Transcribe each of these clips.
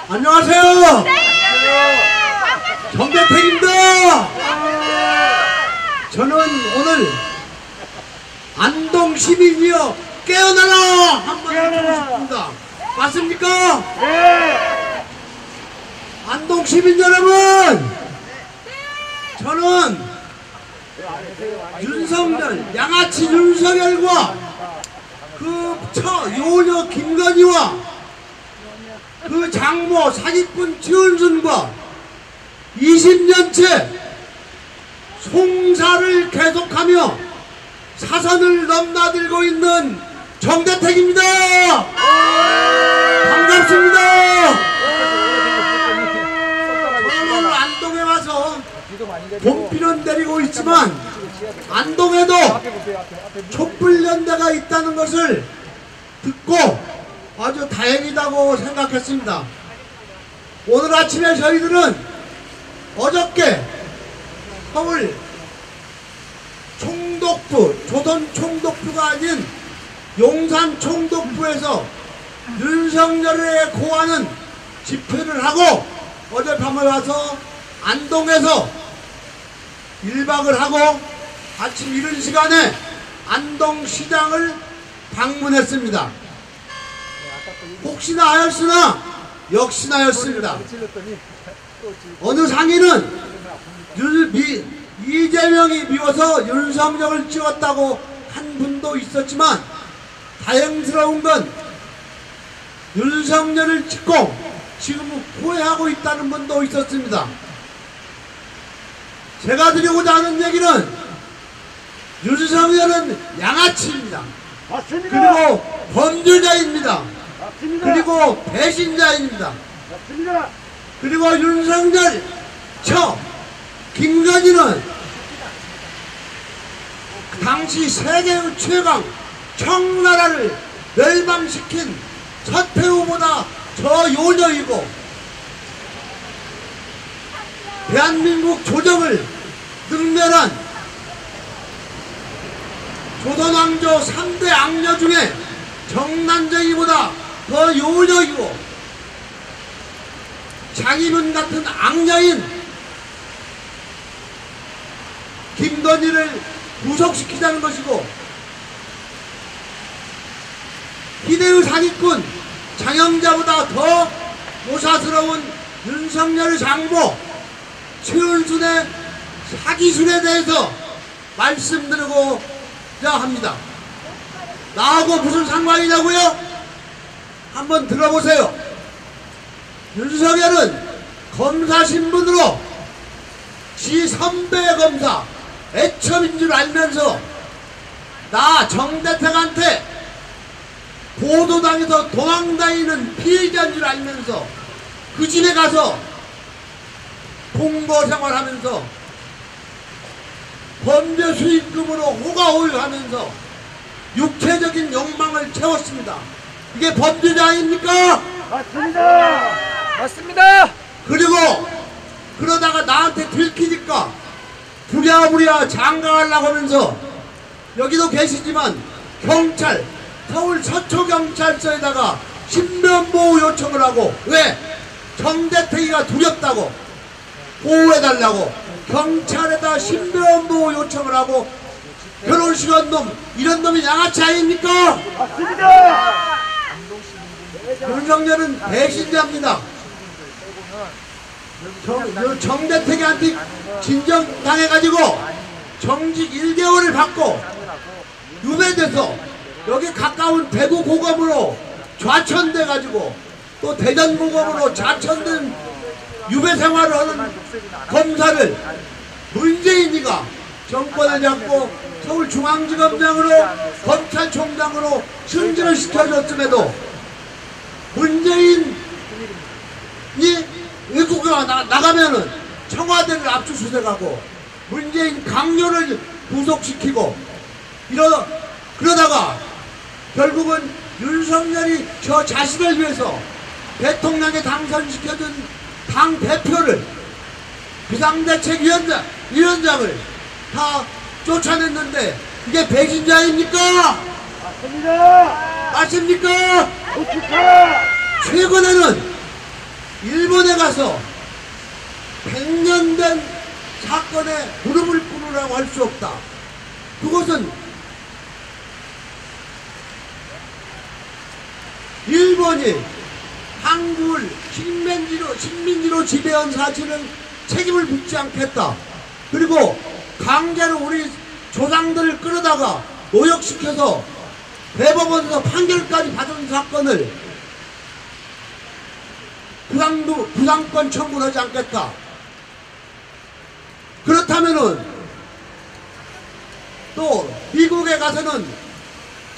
안녕하세요. 정대택입니다. 저는 오늘 안동 시민이여 깨어나라 한마디 하고 싶습니다. 맞습니까? 네. 안동 시민 여러분, 저는 윤석열, 양아치 윤석열과 그 요녀 김건희와 그 장모 사기꾼 최은순과 20년째 송사를 계속하며 사선을 넘나들고 있는 정대택입니다. 반갑습니다. 저는 오늘 안동에 와서 봄비는 내리고 있지만 안동에도 촛불연대가 있다는 것을 듣고 아주 다행이다고 생각했습니다. 오늘 아침에 저희들은 어저께 서울 총독부, 조선 총독부가 아닌 용산 총독부에서 윤석열을 고하는 집회를 하고 어젯밤에 와서 안동에서 1박을 하고 아침 이른 시간에 안동시장을 방문했습니다. 혹시나 하였으나 역시나였습니다. 어느 상인은 이재명이 미워서 윤석열을 찍었다고 한 분도 있었지만 다행스러운 건 윤석열을 찍고 지금 후회하고 있다는 분도 있었습니다. 제가 드리고자 하는 얘기는 윤석열은 양아치입니다. 맞습니다. 그리고 범죄자입니다. 맞습니다. 그리고 배신자입니다. 맞습니다. 그리고 윤석열 김건희는 당시 세계의 최강 청나라를 멸망시킨 서태후보다 저 요녀이고 대한민국 조정을 능멸한 조선왕조 3대 악녀 중에 정난쟁이보다 더 요녀이고 장인은 같은 악녀인 김건희를 구속시키자는 것이고 희대의 사기꾼 장영자보다 더 모사스러운 윤석열 장모 최은순의 사기술에 대해서 말씀드리고자 합니다. 나하고 무슨 상관이냐고요? 한번 들어보세요. 윤석열은 검사 신분으로 지 선배 검사 애첩인 줄 알면서 나 정대택한테 보도당해서 도망다니는 피해자인 줄 알면서 그 집에 가서 동거 생활하면서 범죄 수익금으로 호가호위하면서 육체적인 욕망을 채웠습니다. 이게 범죄자 아닙니까? 맞습니다. 맞습니다. 그리고 그러다가 나한테 들키니까 부랴부랴 장가하려고 하면서 여기도 계시지만 경찰 서울 서초경찰서에다가 신변보호 요청을 하고 왜? 정대택이가 두렵다고 보호해달라고 경찰에다 신변보호 요청을 하고 결혼식한 놈 이런 놈이 양아치 아닙니까? 맞습니다. 윤석열은 배신자입니다. 정대택한테 진정당해가지고 정직 1개월을 받고 유배돼서 여기 가까운 대구 고검으로 좌천돼가지고 또 대전 고검으로 좌천된 유배 생활을 하는 검사를 문재인이가 정권을 잡고 서울중앙지검장으로 검찰총장으로 승진을 시켜줬음에도 문재인이 외국에 나가면은 청와대를 압수수색하고 문재인 강요를 구속시키고 그러다가 결국은 윤석열이 저 자신을 위해서 대통령에 당선시켜준 당대표를 비상대책위원장을 다 쫓아냈는데 이게 배신자입니까? 맞습니다. 맞습니까? 옳습니다. 최근에는 일본에 가서 100년 된 사건에 무릎을 꿇으라고 할 수 없다. 그것은 일본이 한국을 식민지로 지배한 사실은 책임을 묻지 않겠다. 그리고 강제로 우리 조상들을 끌어다가 노역시켜서 대법원에서 판결까지 받은 사건을 부상권 청구를 하지 않겠다. 그렇다면은 또 미국에 가서는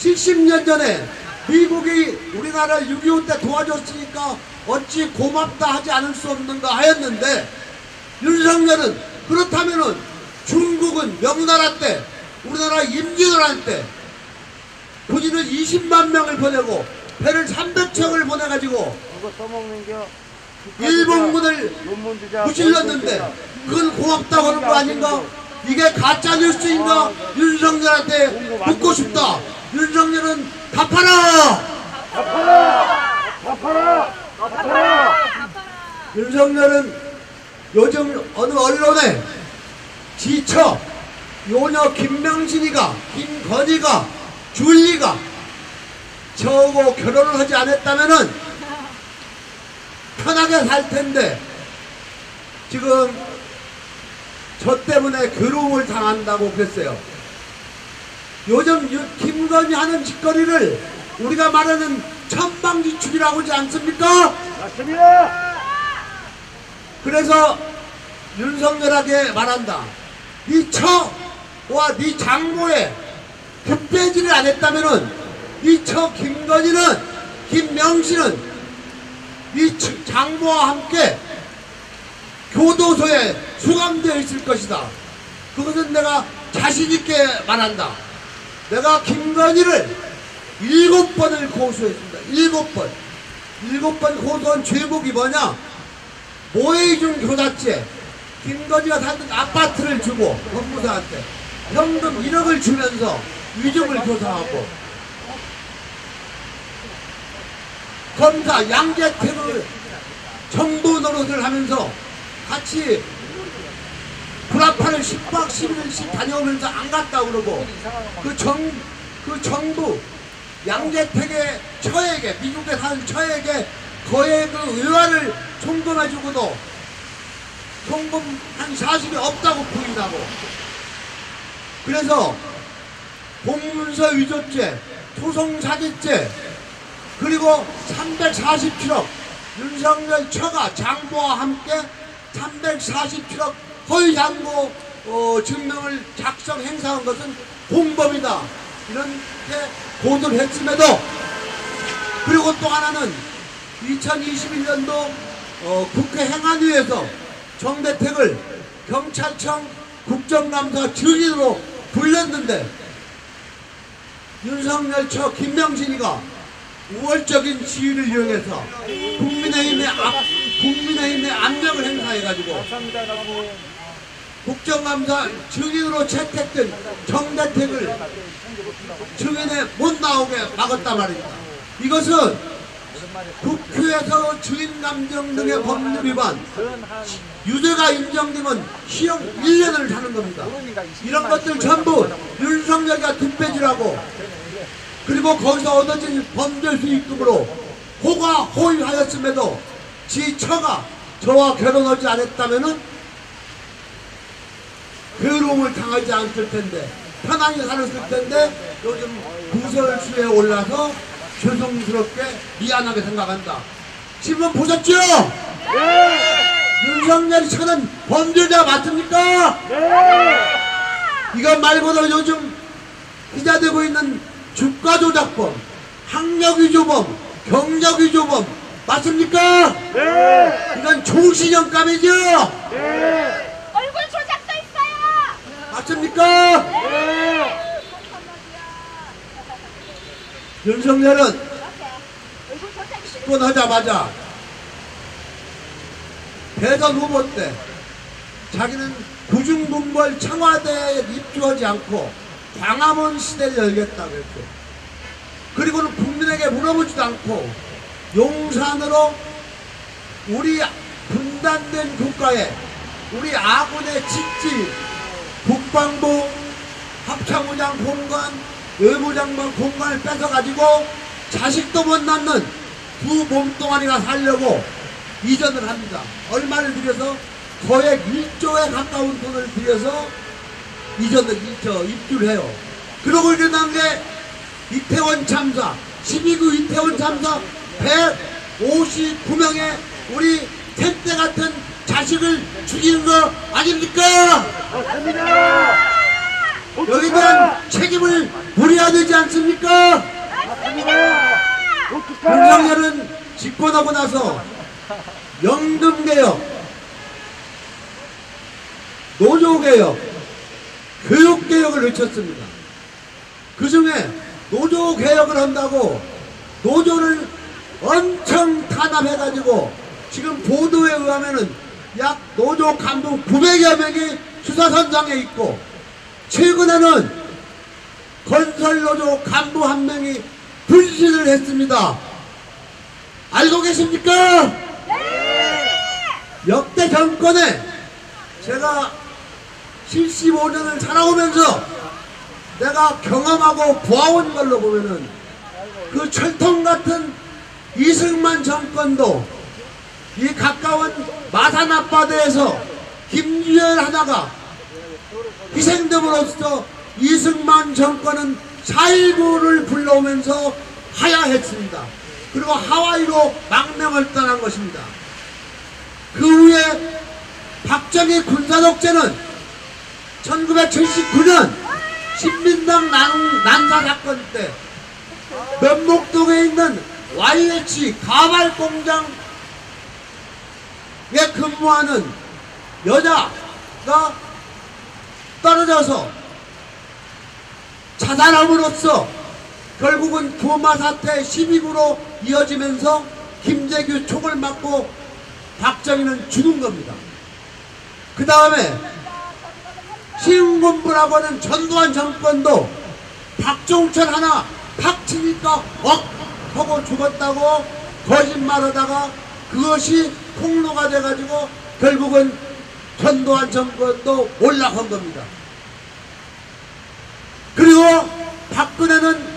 70년 전에 미국이 우리나라를 6.25 때 도와줬으니까 어찌 고맙다 하지 않을 수 없는가 하였는데, 윤석열은 그렇다면은 중국은 명나라 때, 우리나라 임진왜란 때 본인은 20만 명을 보내고 배를 300척을 보내가지고 일본군을 무찔렀는데 그건 고맙다고 하는 거 아닌가? 이게 가짜 뉴스인가? 윤석열한테 묻고 싶다. 윤석열은 갚아라! 갚아라! 윤석열은 요즘 어느 언론에 지쳐 요녀 김명신이가, 김건희가, 줄리가 저하고 결혼을 하지 않았다면은 편하게 살 텐데 지금 저 때문에 괴로움을 당한다고 그랬어요. 요즘 김건희 하는 짓거리를 우리가 말하는 천방지축이라고 하지 않습니까? 맞습니다. 그래서 윤석열에게 말한다. 네 처와 네 장모에 급배지를 안 했다면은 이 처 김건희는, 김명신은 이 장모와 함께 교도소에 수감되어 있을 것이다. 그것은 내가 자신있게 말한다. 내가 김건희를 7번을 고소했습니다. 7번. 7번 고소한 죄목이 뭐냐? 모해이중 교사죄. 김건희가 살던 아파트를 주고 법무사한테 현금 1억을 주면서 위증을 교사하고, 검사 양재택을 정보 노릇을 하면서 같이 불합판을 10박 11일씩 다녀오면서 안 갔다 그러고, 그 정부 양재택의 처에게, 미국에 사는 처에게 거액 그 의화를 송금해주고도 송금 한 40이 없다고 부인하고, 그래서 공문서 위조죄, 소송사기죄, 그리고 347억 윤석열 처가 장부와 함께 347억 허위 장부 증명을 작성 행사한 것은 공범이다. 이렇게 고소를 했음에도, 그리고 또 하나는 2021년도 국회 행안위에서 정대택을 경찰청 국정감사 증인으로 불렀는데 윤석열 처 김명신이가 우월적인 지위를 이용해서 국민의힘의 압력을 행사해가지고 국정감사 증인으로 채택된 정대택을 증인에 못 나오게 막았단 말입니다. 이것은 국회에서 증인감정 등의 법률 위반, 유죄가 인정되면 시형 1년을 사는 겁니다. 이런 것들 전부 윤석열이가 뒷배지라고, 그리고 거기서 얻어진 범죄 수익금으로 호가 호위하였음에도 지 처가 저와 결혼하지 않았다면은 괴로움을 당하지 않을 텐데, 편안히 살았을 텐데 요즘 구설수에 올라서 죄송스럽게 미안하게 생각한다. 신문 보셨죠? 네! 윤석열이 처는 범죄자 맞습니까? 네! 이것 말고도 요즘 기자되고 있는 주가조작범, 학력위조범, 경력위조범 맞습니까? 네! 이건 종신형감이죠? 네! 얼굴 조작도 있어요. 맞습니까? 네! 윤석열은 얼굴 조작이 싫어. 집권하자마자 대선 후보 때 자기는 구중군벌 청와대에 입주하지 않고 광화문 시대를 열겠다고 했고, 그리고는 국민에게 물어보지도 않고 용산으로 우리 분단된 국가에 우리 아군의 직지, 국방부, 합참의장 공간, 외무장관 공간을 뺏어가지고 자식도 못 낳는 두 몸뚱아리가 살려고 이전을 합니다. 얼마를 들여서 거액 1조에 가까운 돈을 들여서 입주를 해요. 그러고 일어난 게 이태원 참사, 12구 이태원 참사 159명의 우리 택대 같은 자식을 죽이는 거 아닙니까? 맞습니다. 여기에 대한 책임을 물어야 되지 않습니까? 맞습니다. 윤석열은 집권하고 나서 연금개혁, 노조개혁, 교육개혁을 외쳤습니다. 그 중에 노조개혁을 한다고 노조를 엄청 탄압해가지고 지금 보도에 의하면은 약 노조 간부 900여 명이 수사선상에 있고, 최근에는 건설노조 간부 한 명이 불신을 했습니다. 알고 계십니까? 역대 정권에 제가 75년을 살아오면서 내가 경험하고 보아온 걸로 보면은 그 철통 같은 이승만 정권도 이 가까운 마산 앞바다에서 김주열 하나가 희생됨으로써 이승만 정권은 4.19를 불러오면서 하야했습니다. 그리고 하와이로 망명을 떠난 것입니다. 그 후에 박정희 군사독재는 1979년 신민당 난사 사건 때 면목동에 있는 YH 가발 공장에 근무하는 여자가 떨어져서 자살함으로써 결국은 부마 사태 12구로 이어지면서 김재규 총을 맞고 박정희는 죽은 겁니다. 그 다음에 신군부라고 하는 전두환 정권도 박종철 하나 팍 치니까 하고 죽었다고 거짓말하다가 그것이 폭로가 돼가지고 결국은 전두환 정권도 몰락한 겁니다. 그리고 박근혜는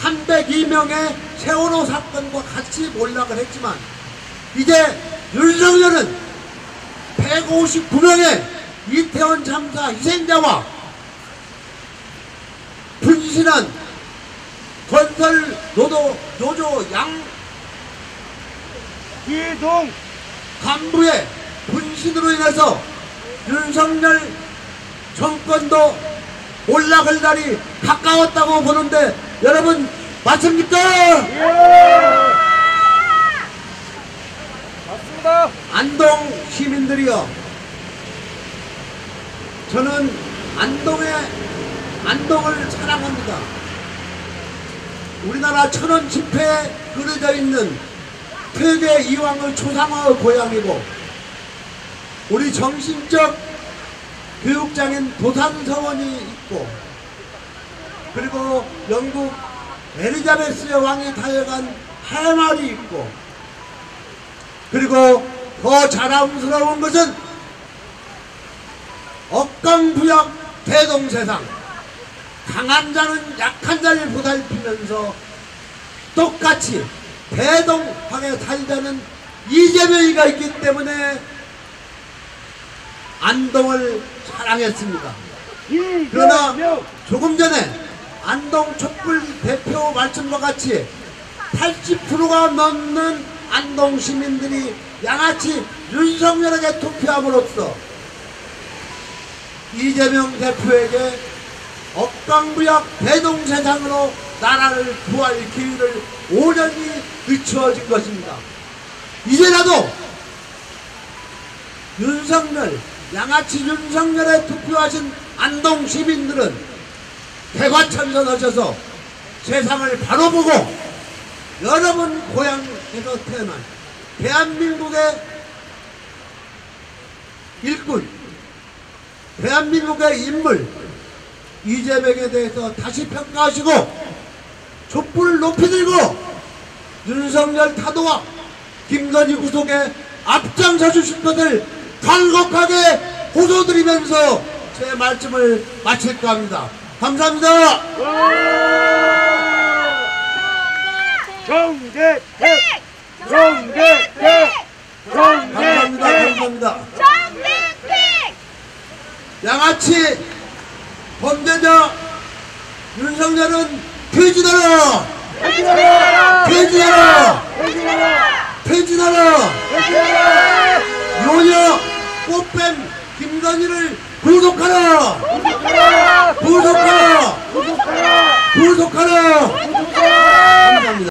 302명의 세월호 사건과 같이 몰락을 했지만 이제 윤석열은 159명의 이태원 참사 희생자와 분신한 건설 노조 양 이동 간부의 분신으로 인해서 윤석열 정권도 올라갈 날이 가까웠다고 보는데 여러분 맞습니까? 맞습니다. 안동 시민들이여, 저는 안동을 사랑합니다. 우리나라 천원 지폐에 그려져 있는 퇴계 이황의 초상화의 고향이고, 우리 정신적 교육장인 도산서원이 있고, 그리고 영국 엘리자베스 여왕이 타여간 해마리 있고, 그리고 더 자랑스러운 것은 억강부약 대동세상, 강한 자는 약한 자를 보살피면서 똑같이 대동하게 살자는 이재명이가 있기 때문에 안동을 사랑했습니다. 그러나 조금 전에 안동 촛불 대표 말씀과 같이 80%가 넘는 안동 시민들이 양아치 윤석열에게 투표함으로써 이재명 대표에게 억강부약 대동세상으로 나라를 구할 기회를 5년이 늦추어진 것입니다. 이제라도 윤석열, 양아치 윤석열에 투표하신 안동 시민들은 개과천선하셔서 세상을 바로 보고 여러분 고향에서 태어난 대한민국의 일꾼, 대한민국의 인물 이재명에 대해서 다시 평가하시고 촛불을 높이 들고 윤석열 타도와 김건희 구속에 앞장서 주신 것을 간곡하게 호소드리면서 제 말씀을 마칠까 합니다. 감사합니다. 정대택! 정대택! 감사합니다. 정대택! 감사합니다. 정대택! 양아치 범죄자 윤석열은 퇴진하라! 퇴진하라! 퇴진하라! 퇴진하라! 퇴진하라! 퇴진하라! 요녀 꽃뱀 김건희를 구속하라! 구속하라! 구속하라! 구속하라! 구속하라! 구속하라!